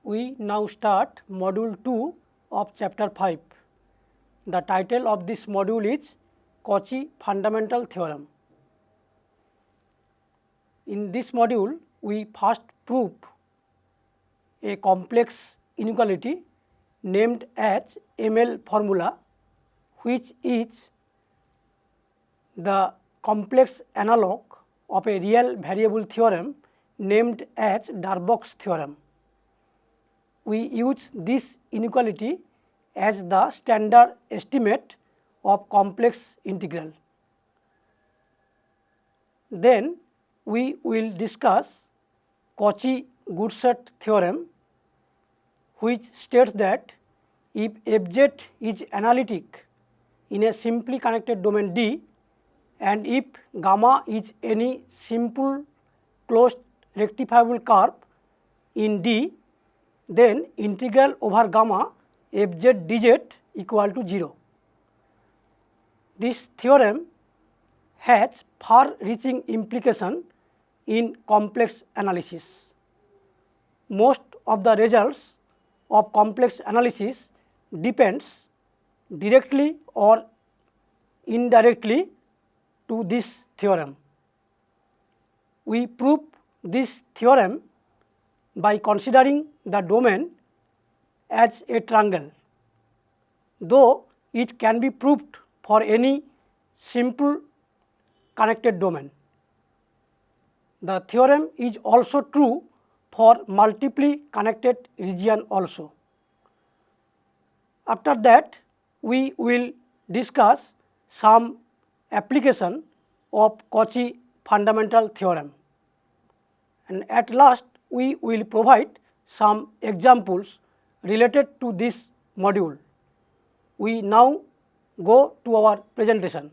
We now start module 2 of chapter 5. The title of this module is Cauchy fundamental theorem. In this module, we first prove a complex inequality named as ML formula, which is the complex analog of a real variable theorem named as Darboux theorem. We use this inequality as the standard estimate of complex integral. Then we will discuss Cauchy-Goursat theorem, which states that if fz is analytic in a simply connected domain D and if gamma is any simple closed rectifiable curve in D, then integral over gamma fz dz equal to 0. This theorem has far-reaching implication in complex analysis. Most of the results of complex analysis depends directly or indirectly to this theorem. We prove this theorem by considering the domain as a triangle, though it can be proved for any simple connected domain. The theorem is also true for multiply connected region also. After that, we will discuss some application of Cauchy fundamental theorem, and at last we will provide some examples related to this module. We now go to our presentation.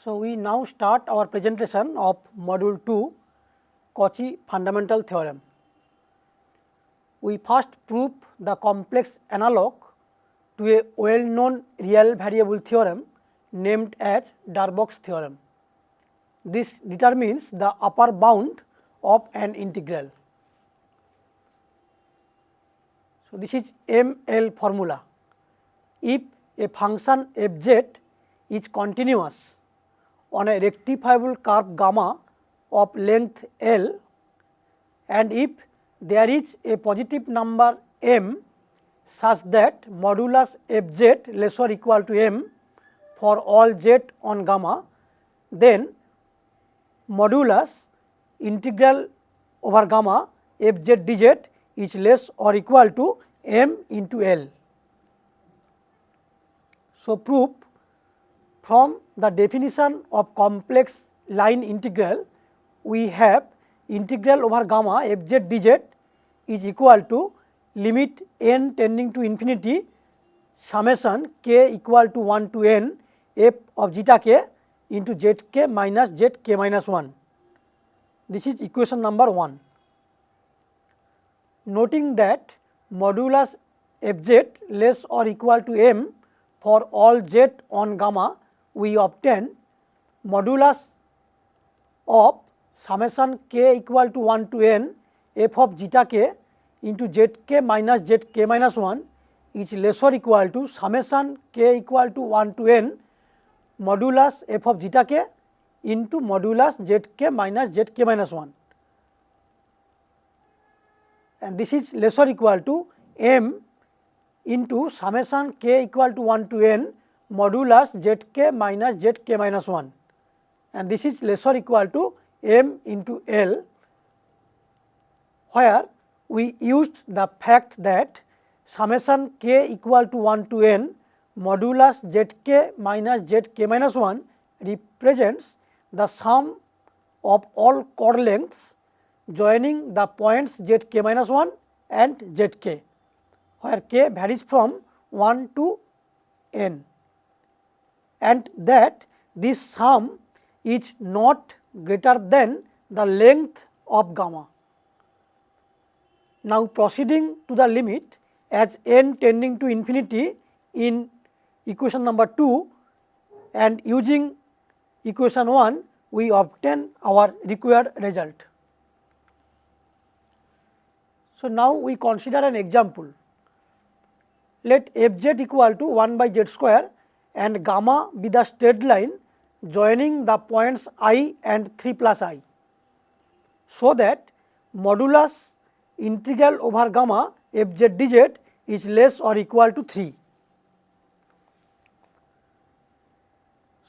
So, we now start our presentation of module 2, Cauchy fundamental theorem. We first prove the complex analog to a well-known real variable theorem named as Darboux theorem. This determines the upper bound of an integral. So, this is ML formula. If a function fz is continuous on a rectifiable curve gamma of length L, and if there is a positive number m such that modulus fz less or equal to m for all z on gamma, then modulus integral over gamma fz dz is less or equal to m into L. So, proof from the definition of complex line integral, we have integral over gamma fz dz is equal to limit n tending to infinity summation k equal to 1 to n f of zeta k into zk minus zk minus 1. This is equation number 1. Noting that modulus fz less or equal to m for all z on gamma, we obtain modulus of summation k equal to 1 to n f of zeta k into zk minus zk minus 1 is less or equal to summation k equal to 1 to n modulus f of zeta k into modulus zk minus zk minus 1, and this is less or equal to m into summation k equal to 1 to n modulus zk minus zk minus 1, and this is less or equal to m into L, where we used the fact that summation k equal to 1 to n modulus zk minus zk minus 1 represents the sum of all chord lengths joining the points zk minus 1 and zk, where k varies from 1 to n, and that this sum is not greater than the length of gamma. Now, proceeding to the limit as n tending to infinity in equation number 2 and using equation 1, we obtain our required result. So, now we consider an example. Let fz equal to 1 by z square and gamma be the straight line joining the points I and 3 plus I, so that modulus integral over gamma fz dz is less or equal to 3.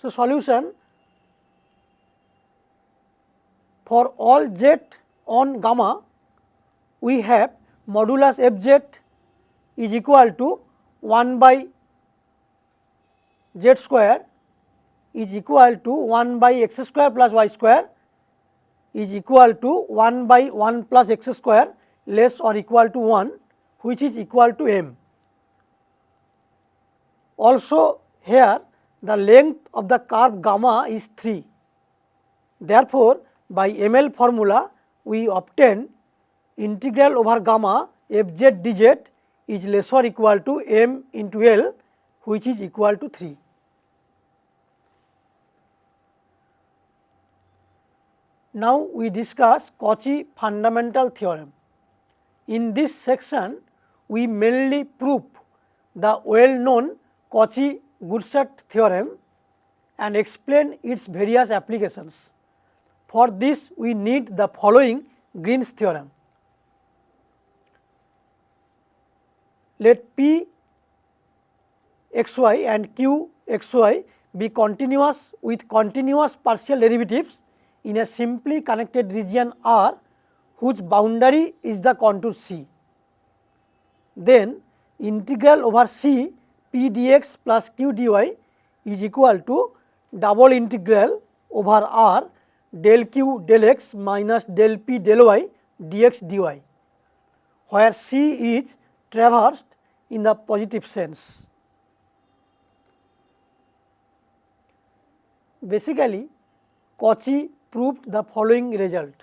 So, solution: for all z on gamma, we have modulus fz is equal to 1 by z square is equal to 1 by x square plus y square is equal to 1 by 1 plus x square less or equal to 1, which is equal to m. Also here the length of the curve gamma is 3. Therefore, by ML formula we obtain integral over gamma fz dz is less or equal to m into L, which is equal to 3. Now we discuss Cauchy fundamental theorem. In this section, we mainly prove the well known Cauchy-Goursat theorem and explain its various applications. For this, we need the following Green's theorem. Let P xy and Q xy be continuous with continuous partial derivatives in a simply connected region R whose boundary is the contour C. Then integral over C P dx plus Q dy is equal to double integral over R del Q del x minus del P del y dx dy, where C is traversed in the positive sense. Basically, Cauchy proved the following result.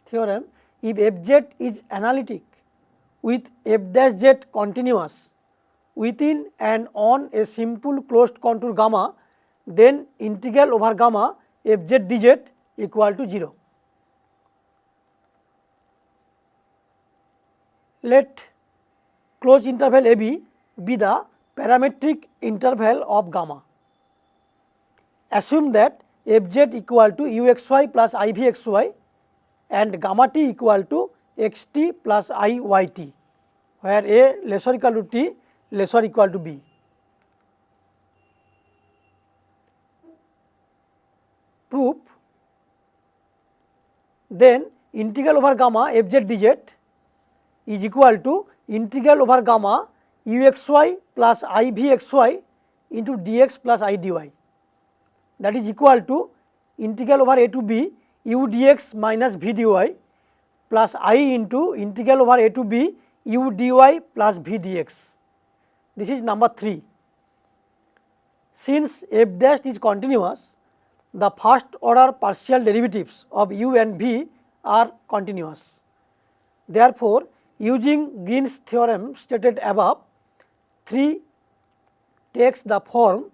Theorem: if fz is analytic with f dash z continuous within and on a simple closed contour gamma, then integral over gamma fz dz equal to 0. Let closed interval a b be the parametric interval of gamma. Assume that fz equal to uxy plus ivxy and gamma t equal to xt plus iyt, where a less or equal to t less or equal to b. Proof: then integral over gamma fz dz is equal to integral over gamma uxy plus ivxy into dx plus I dy, that is equal to integral over a to b u dx minus v dy plus I into integral over a to b u dy plus v dx. This is number 3. Since f dash is continuous, the first order partial derivatives of u and v are continuous. Therefore, using Green's theorem stated above, 3 takes the form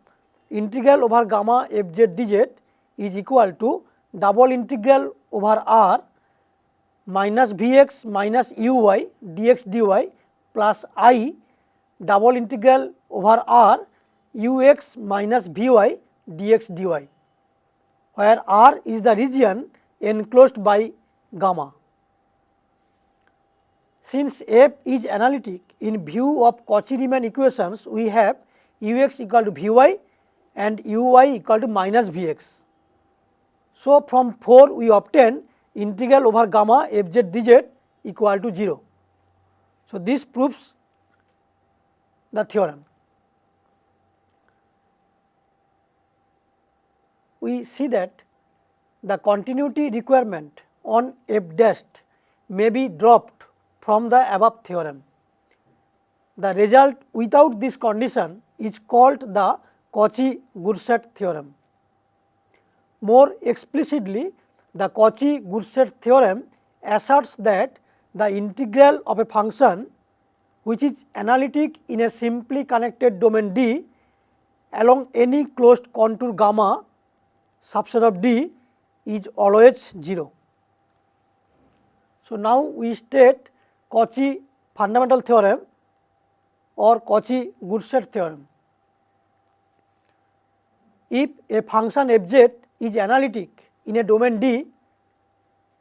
integral over gamma fz dz is equal to double integral over r minus vx minus uy dx dy plus I double integral over r ux minus vy dx dy, where R is the region enclosed by gamma. Since f is analytic, in view of Cauchy-Riemann equations, we have ux equal to vy and uy equal to minus vx. So, from 4 we obtain integral over gamma fz dz equal to 0. So, this proves the theorem. We see that the continuity requirement on f dash may be dropped from the above theorem. The result without this condition is called the Cauchy-Goursat theorem. More explicitly, the Cauchy-Goursat theorem asserts that the integral of a function which is analytic in a simply connected domain D along any closed contour gamma subset of D is always 0. So, now we state Cauchy fundamental theorem or Cauchy-Goursat theorem. If a function fz is analytic in a domain D,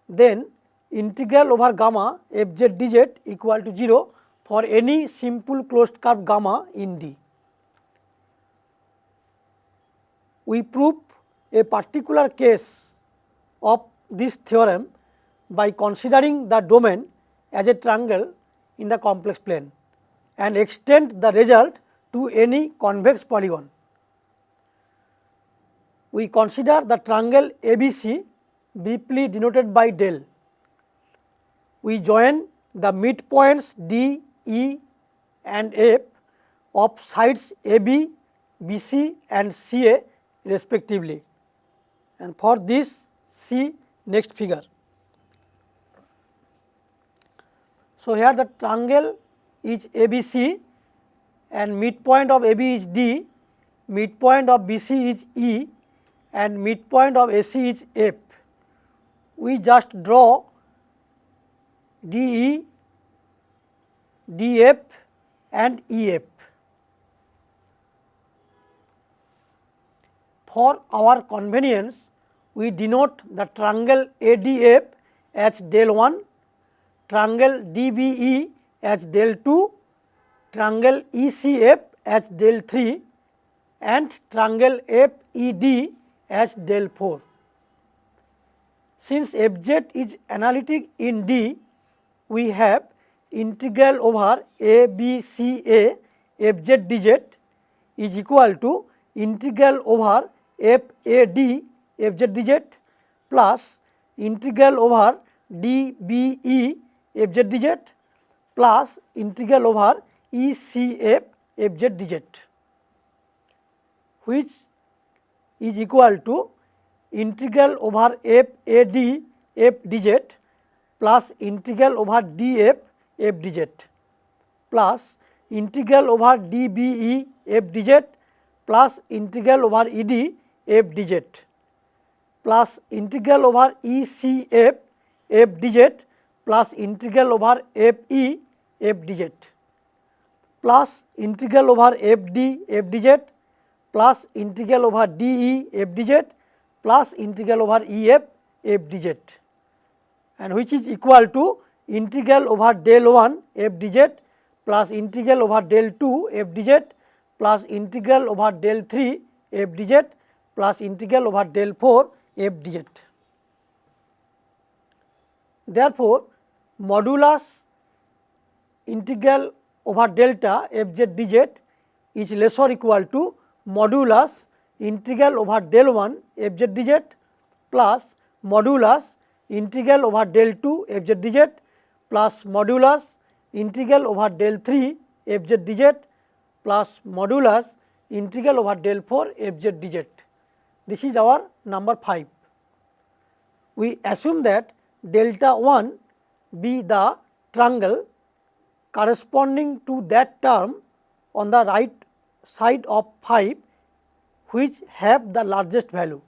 then integral over gamma fz dz equal to 0 for any simple closed curve gamma in D. We prove a particular case of this theorem by considering the domain as a triangle in the complex plane and extend the result to any convex polygon. We consider the triangle ABC briefly denoted by del. We join the midpoints D, E and F of sides AB, BC and CA respectively, and for this see next figure. So, here the triangle is ABC and midpoint of AB is D, midpoint of BC is E and midpoint of AC is F. We just draw DE, DF and EF. For our convenience, we denote the triangle ADF as del 1, triangle DBE as del 2, triangle ECF as del 3 and triangle FED as del 4. Since fz is analytic in D, we have integral over ABCA fz dz is equal to integral over FAD fz dz plus integral over DBE fz dz plus integral over ECF fz dz, which is equal to integral over FAD f dz plus integral over df f dz plus integral over dBE f dz plus integral over ED f dz plus integral over ECF f dz plus integral over FE f dz plus integral over FD f dz plus integral over DE f dz plus integral over EF f dz, and which is equal to integral over del 1 f dz plus integral over del 2 f dz plus integral over del 3 f dz plus integral over del 4 f dz. Therefore, modulus integral over delta f z dz is less or equal to modulus integral over del 1 f z dz plus modulus integral over del 2 f z dz plus modulus integral over del 3 f z dz plus modulus integral over del 4 f z dz. This is our number 5. We assume that delta 1 be the triangle corresponding to that term on the right side of 5 which have the largest value.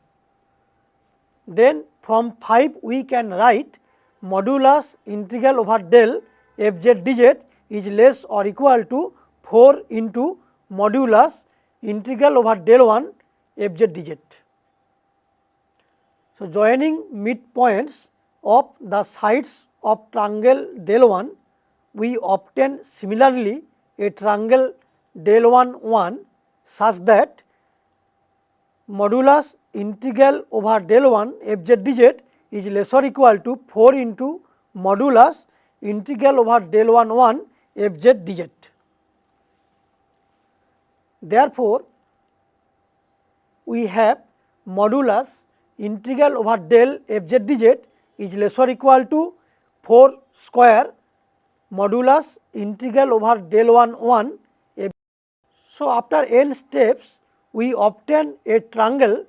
Then from 5 we can write modulus integral over del f z dz is less or equal to 4 into modulus integral over del 1 f z dz. So, joining midpoints of the sides of triangle del 1, we obtain similarly a triangle del 1 1 such that modulus integral over del 1 f z dz is less or equal to 4 into modulus integral over del 1 1 f z dz. Therefore, we have modulus integral over del f z dz is less or equal to 4 square modulus integral over del 1 1 f. So, after n steps we obtain a triangle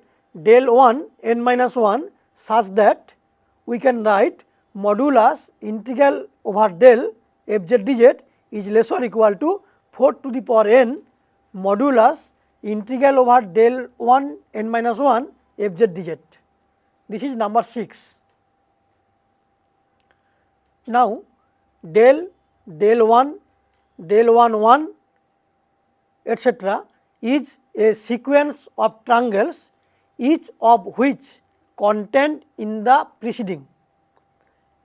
del 1 n minus 1 such that we can write modulus integral over del f z dz is less or equal to 4 to the power n modulus integral over del 1 n minus 1 f z dz. This is number 6. Now del 1, del 1 1 etc. is a sequence of triangles each of which contained in the preceding,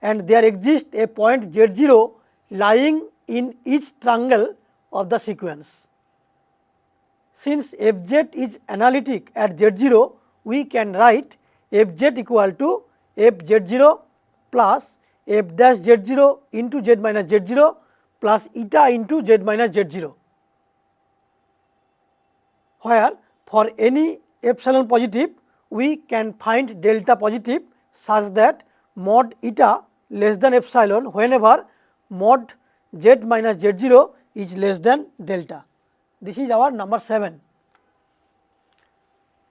and there exists a point z0 lying in each triangle of the sequence. Since fz is analytic at z0, we can write fz equal to fz0 plus f dash z0 into z minus z0 plus eta into z minus z0, where for any epsilon positive we can find delta positive such that mod eta less than epsilon whenever mod z minus z0 is less than delta. This is our number 7.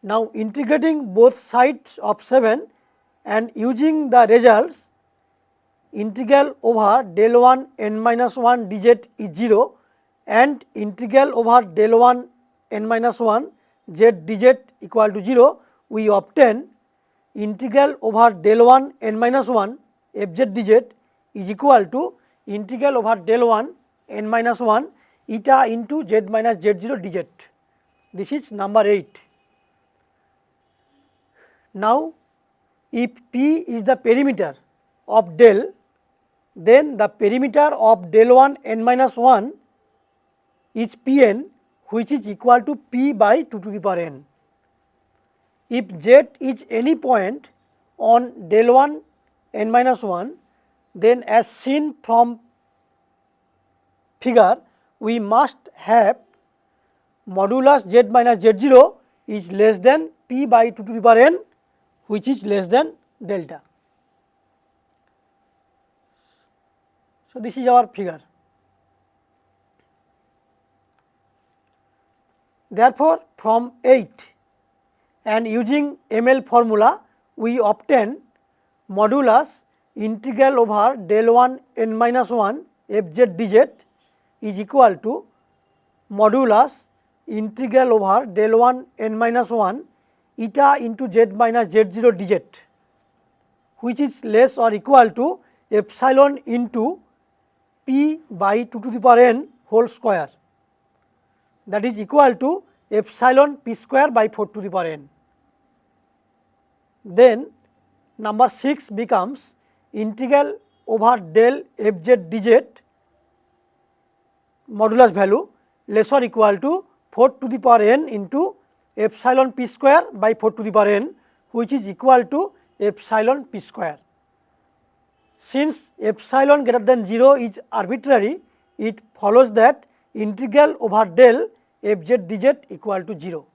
Now integrating both sides of 7 and using the results, integral over del 1 n minus 1 dz is 0 and integral over del 1 n minus 1 z dz equal to 0, we obtain integral over del 1 n minus 1 fz dz is equal to integral over del 1 n minus 1 eta into z minus z0 dz. This is number 8. Now if P is the perimeter of del, then the perimeter of del 1 n minus 1 is Pn, which is equal to P by 2 to the power n. If Z is any point on del 1 n minus 1, then as seen from figure, we must have modulus z minus z0 is less than P by 2 to the power n, which is less than delta. So this is our figure. Therefore, from 8 and using ML formula, we obtain modulus integral over del 1 n minus 1 fz dz is equal to modulus integral over del 1 n minus 1 eta into z minus z0 dz, which is less or equal to epsilon into P by 2 to the power n whole square, that is equal to epsilon p square by 4 to the power n. Then number 6 becomes integral over del fz dz modulus value less or equal to 4 to the power n into epsilon p square by 4 to the power n, which is equal to epsilon p square. Since epsilon greater than 0 is arbitrary, it follows that integral over del fz dz equal to 0.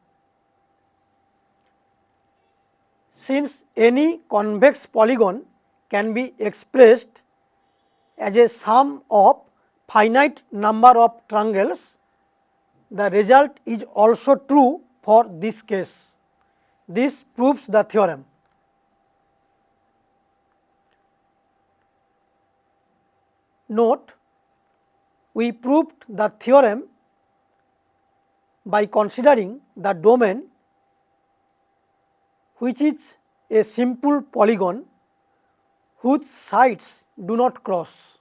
Since any convex polygon can be expressed as a sum of finite number of triangles, the result is also true for this case. This proves the theorem. Note, we proved the theorem by considering the domain, which is a simple polygon whose sides do not cross.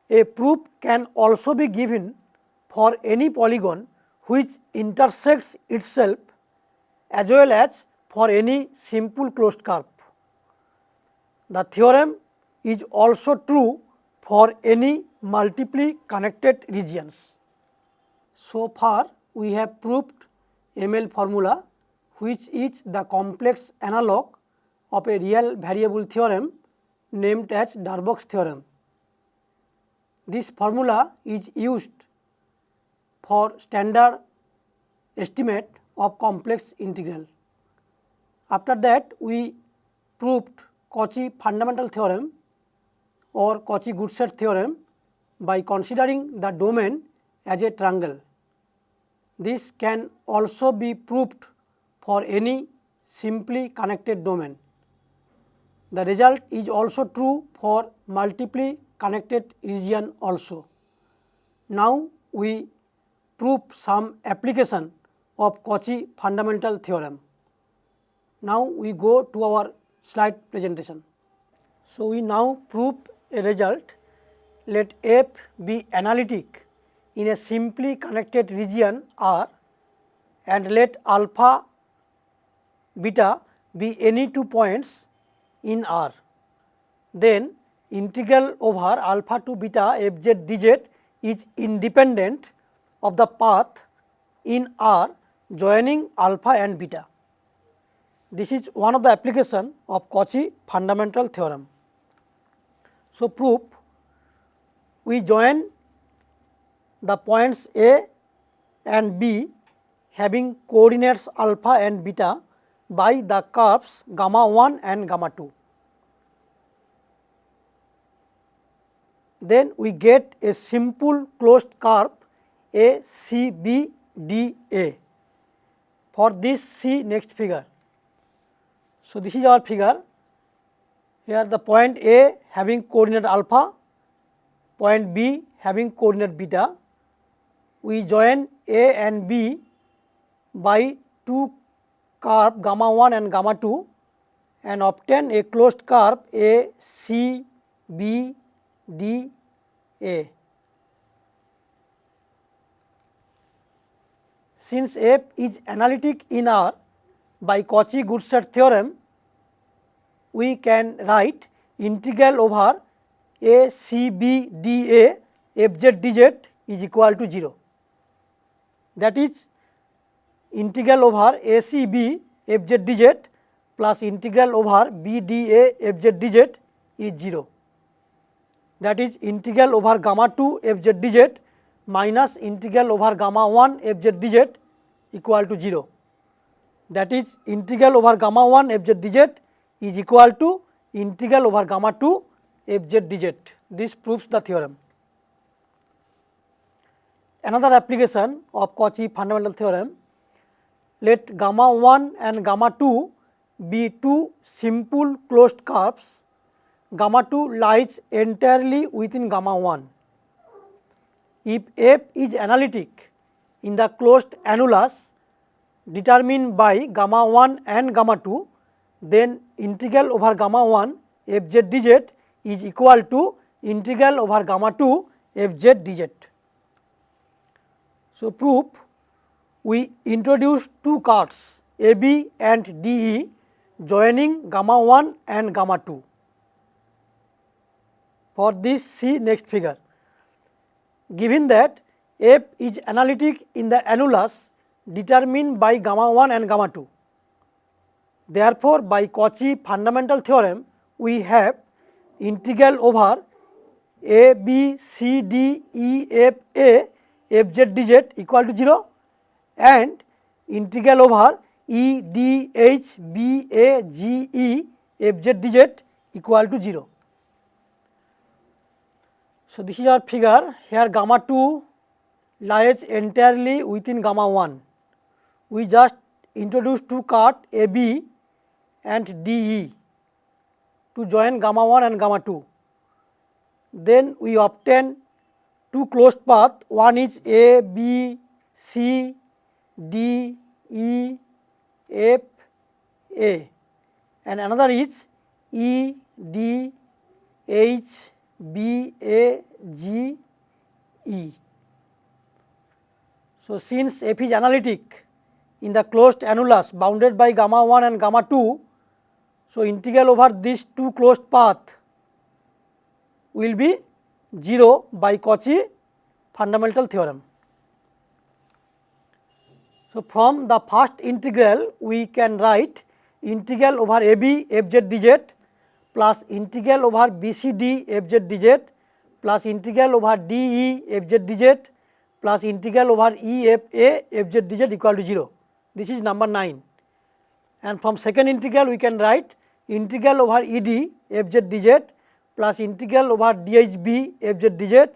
A proof can also be given for any polygon which intersects itself as well as for any simple closed curve. The theorem is also true for any multiply connected regions. So far we have proved ML formula, which is the complex analog of a real variable theorem named as Darboux theorem. This formula is used for standard estimate of complex integral. After that, we proved Cauchy fundamental theorem or Cauchy-Goursat theorem by considering the domain as a triangle. This can also be proved for any simply connected domain. The result is also true for multiply connected region also. Now we prove some application of Cauchy fundamental theorem. Now we go to our slide presentation. So, we now prove a result. Let f be analytic in a simply connected region R and let alpha beta be any two points in R. Then integral over alpha to beta f z dz is independent of the path in R joining alpha and beta. This is one of the application of Cauchy fundamental theorem. So, proof: we join the points A and B having coordinates alpha and beta by the curves gamma 1 and gamma 2. Then we get a simple closed curve A C B D A. For this, see next figure. So, this is our figure. Here the point A having coordinate alpha, point B having coordinate beta. We join A and B by two curve gamma 1 and gamma 2 and obtain a closed curve A C B D A. Since f is analytic in R by Cauchy-Goursat theorem, we can write integral over A C B D A f z dz is equal to 0. That is integral over A C B f z dz plus integral over B D A f z dz is 0. That is integral over gamma 2 f z dz minus integral over gamma 1 f z dz equal to 0. That is integral over gamma 1 f z dz is equal to integral over gamma 2 f z dz. This proves the theorem. Another application of Cauchy fundamental theorem: let gamma 1 and gamma 2 be two simple closed curves. Gamma 2 lies entirely within gamma 1. If f is analytic in the closed annulus determined by gamma 1 and gamma 2, then integral over gamma 1 f z dz is equal to integral over gamma 2 f z dz. So, proof: we introduce two curves AB and DE joining gamma 1 and gamma 2. For this, see next figure. Given that f is analytic in the annulus determined by gamma 1 and gamma 2, therefore, by Cauchy fundamental theorem, we have integral over A B C D E F A f z dz equal to 0 and integral over E D H B A G E f z dz equal to 0. So, this is our figure. Here gamma 2 lies entirely within gamma 1. We just introduce two curves AB and DE to join gamma 1 and gamma 2. Then we obtain two closed paths. One is A, B, C, D, E, F, A, and another is E, D, H, B, A, G, E. So, since f is analytic in the closed annulus bounded by gamma 1 and gamma 2, so integral over these two closed paths will be 0 by Cauchy fundamental theorem. So, from the first integral we can write integral over AB f z dz plus integral over BCD f z dz plus integral over DE f z dz plus integral over EFA f z dz equal to 0. This is number 9. And from second integral we can write integral over ED f z dz plus integral over DHB f z dz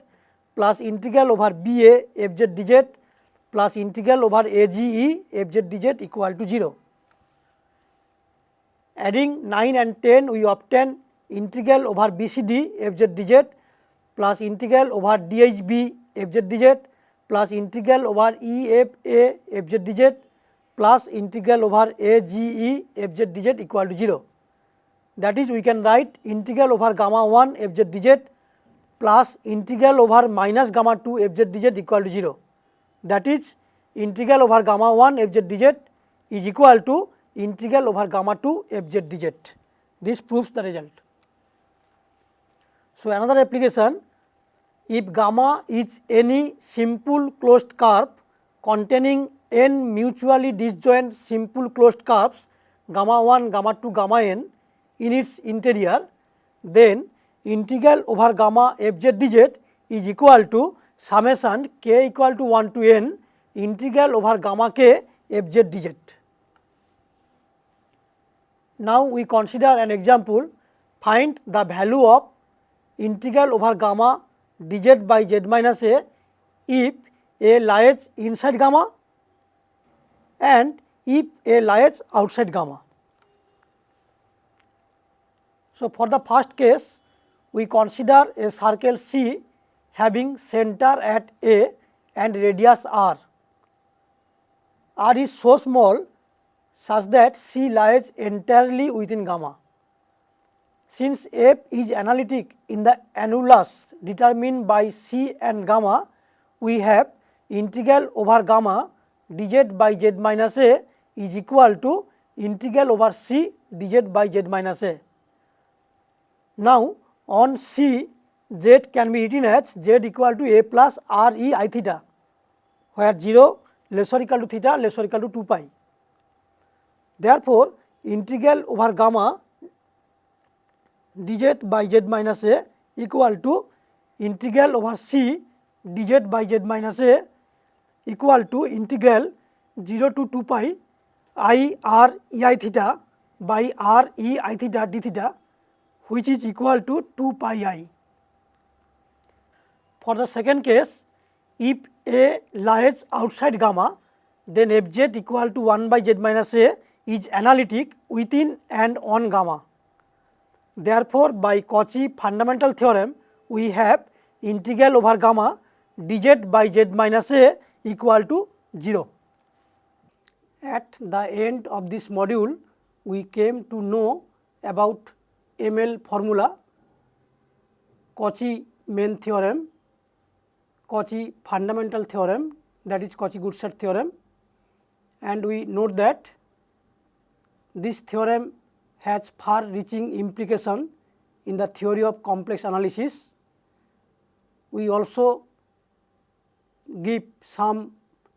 plus integral over BA f z dz plus integral over AGE f z dz equal to 0. Adding 9 and 10 we obtain integral over BCD f z dz plus integral over DHB f z dz plus integral over EFA f z dz plus integral over AGE f z dz equal to 0. that is we can write integral over gamma 1 fz dz plus integral over minus gamma 2 fz dz equal to 0. That is integral over gamma 1 fz dz is equal to integral over gamma 2 fz dz. This proves the result. So, another application, if gamma is any simple closed curve containing n mutually disjoint simple closed curves gamma 1, gamma 2, gamma n in its interior, then integral over gamma fz dz is equal to summation k equal to 1 to n integral over gamma k fz dz. Now, we consider an example. Find the value of integral over gamma dz by z minus a if a lies inside gamma and if a lies outside gamma. So, for the first case, we consider a circle C having center at A and radius r. R is so small such that C lies entirely within gamma. Since f is analytic in the annulus determined by C and gamma, we have integral over gamma dz by z minus a is equal to integral over C dz by z minus a. Now, on C, z can be written as z equal to a plus r e I theta, where 0 less or equal to theta less or equal to 2 pi. Therefore, integral over gamma dz by z minus a equal to integral over C dz by z minus a equal to integral 0 to 2 pi I r e I theta by r e I theta d theta, which is equal to 2 pi I. For the second case, if A lies outside gamma, then fz equal to 1 by z minus a is analytic within and on gamma. Therefore, by Cauchy fundamental theorem, we have integral over gamma dz by z minus a equal to 0. At the end of this module, we came to know about ML formula, Cauchy main theorem, Cauchy fundamental theorem, that is Cauchy-Gutschat theorem, and we note that this theorem has far reaching implication in the theory of complex analysis. We also give some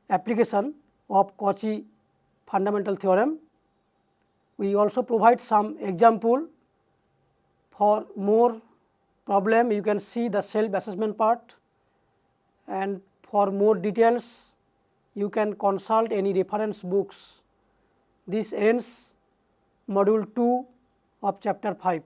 application of Cauchy fundamental theorem. We also provide some example. For more problem, you can see the self assessment part, and for more details you can consult any reference books. This ends module 2 of chapter 5.